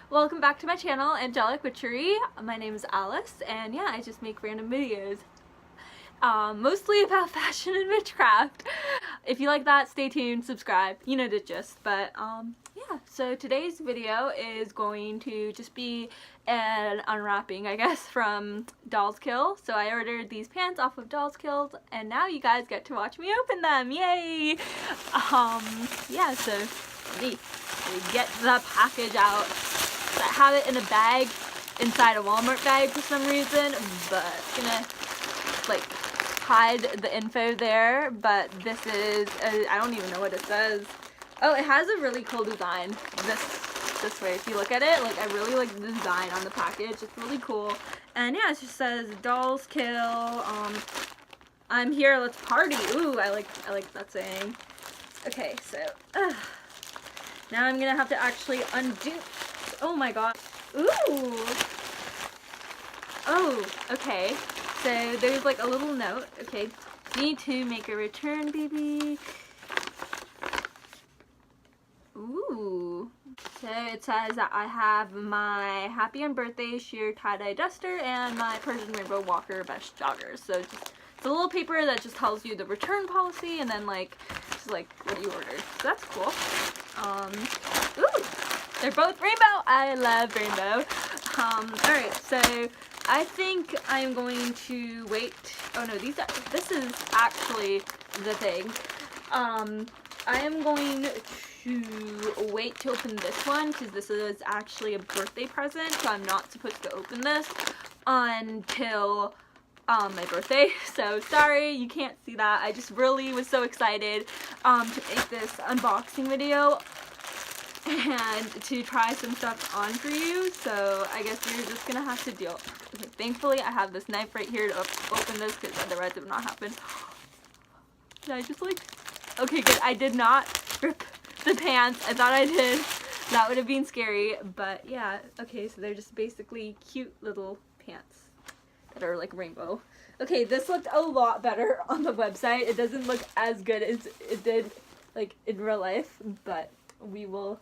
Welcome back to my channel, Angelic Witchery. My name is Alice, and yeah, I just make random videos. Mostly about fashion and witchcraft. If you like that, stay tuned, subscribe, you know the gist. But yeah, so today's video is going to just be an unwrapping, I guess, from Dollskill. So I ordered these pants off of Dollskill, and now you guys get to watch me open them. Yay! Yeah, so let me get the package out. I have it in a bag inside a Walmart bag for some reason, but I'm gonna like hide the info there. But this is I don't even know what it says. Oh, it has a really cool design this way. If you look at it, like, I really like the design on the package. It's really cool. And yeah, it just says Dollskill. I'm here, let's party. Ooh, I like that saying. Okay, so now I'm gonna have to actually undo. Oh my god. Ooh. Oh, okay. So there's like a little note. Okay. Need to make a return, baby. Ooh. So it says that I have my Happy on Birthday sheer tie-dye duster and my Persian Rainbow Walker vest joggers. So it's a little paper that just tells you the return policy and then like just like what you ordered. So that's cool. Ooh. They're both rainbow. I love rainbow. Alright, so I think I'm going to wait. Oh no, this is actually the thing. I am going to wait to open this one because this is actually a birthday present, so I'm not supposed to open this until my birthday. So sorry you can't see that. I just really was so excited to make this unboxing video and to try some stuff on for you, so I guess you're just gonna have to deal. Okay, thankfully I have this knife right here to open this because otherwise it would not happen. Did I just like... Okay, good. I did not rip the pants. I thought I did. That would have been scary, but yeah. Okay, so they're just basically cute little pants that are like rainbow. Okay, this looked a lot better on the website. It doesn't look as good as it did like in real life, but we will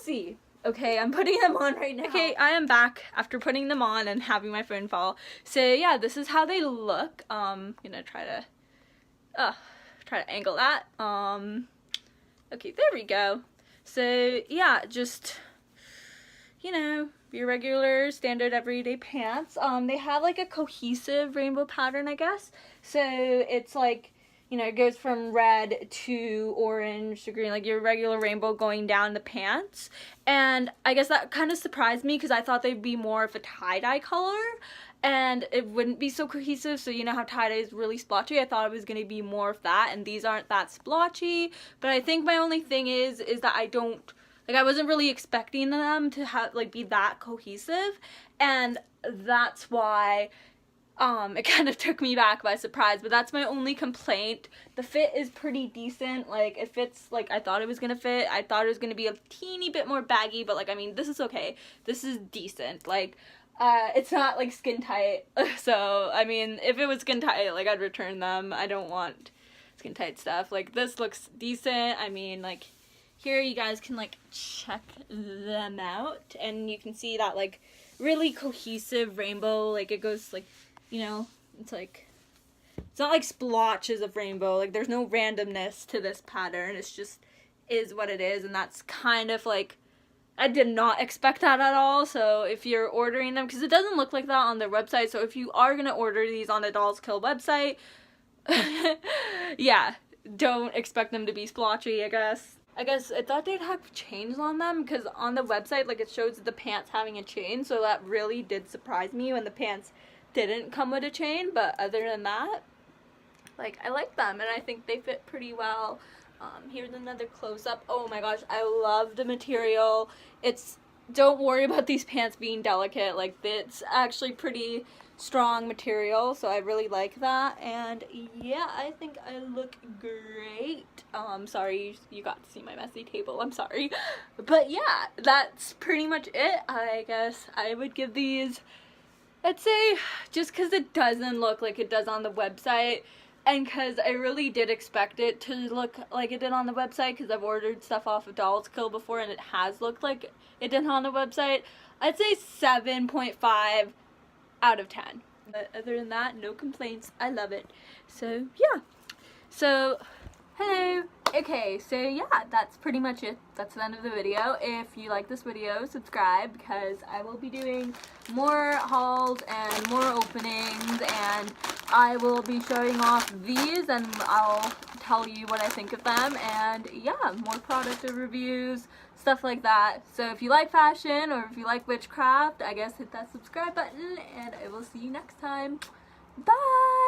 see. Okay, I'm putting them on right now. Okay, I am back after putting them on and having my phone fall. So yeah, this is how they look. I'm gonna try to angle that. Okay, there we go. So yeah, just, you know, your regular standard everyday pants. They have like a cohesive rainbow pattern, I guess. So it's like, you know, it goes from red to orange to green, like your regular rainbow going down the pants. And I guess that kind of surprised me because I thought they'd be more of a tie-dye color and it wouldn't be so cohesive. So you know how tie-dye is really splotchy? I thought it was going to be more of that, and these aren't that splotchy. But I think my only thing is that I wasn't really expecting them to have like be that cohesive, and that's why it kind of took me back by surprise. But that's my only complaint. The fit is pretty decent. Like, it fits like I thought it was gonna fit. I thought it was gonna be a teeny bit more baggy, but like, I mean, this is okay. This is decent. Like, it's not like skin tight. So I mean, if it was skin tight, like, I'd return them. I don't want skin tight stuff. Like, this looks decent. I mean, like, here you guys can like check them out, and you can see that like really cohesive rainbow. Like, it goes like, you know, it's not like splotches of rainbow. Like, there's no randomness to this pattern. It's just is what it is, and that's kind of like, I did not expect that at all. So if you're ordering them, because it doesn't look like that on their website, so if you are gonna order these on the Dollskill website, yeah, don't expect them to be splotchy, I guess. I thought they'd have chains on them, because on the website, like, it shows the pants having a chain, so that really did surprise me when the pants didn't come with a chain. But other than that, like, I like them, and I think they fit pretty well. Here's another close-up. Oh my gosh, I love the material. Don't worry about these pants being delicate. Like, it's actually pretty strong material, so I really like that. And yeah, I think I look great. Sorry you got to see my messy table, I'm sorry. But yeah, that's pretty much it. I guess I would give these, I'd say, just because it doesn't look like it does on the website, and because I really did expect it to look like it did on the website, because I've ordered stuff off of Dollskill before and it has looked like it did on the website, I'd say 7.5 out of 10. But other than that, no complaints. I love it. So yeah. So hello. Okay, so yeah, that's pretty much it. That's the end of the video. If you like this video, subscribe, because I will be doing more hauls and more openings, and I will be showing off these, and I'll tell you what I think of them, and yeah, more product reviews, stuff like that. So if you like fashion, or if you like witchcraft, I guess hit that subscribe button, and I will see you next time. Bye!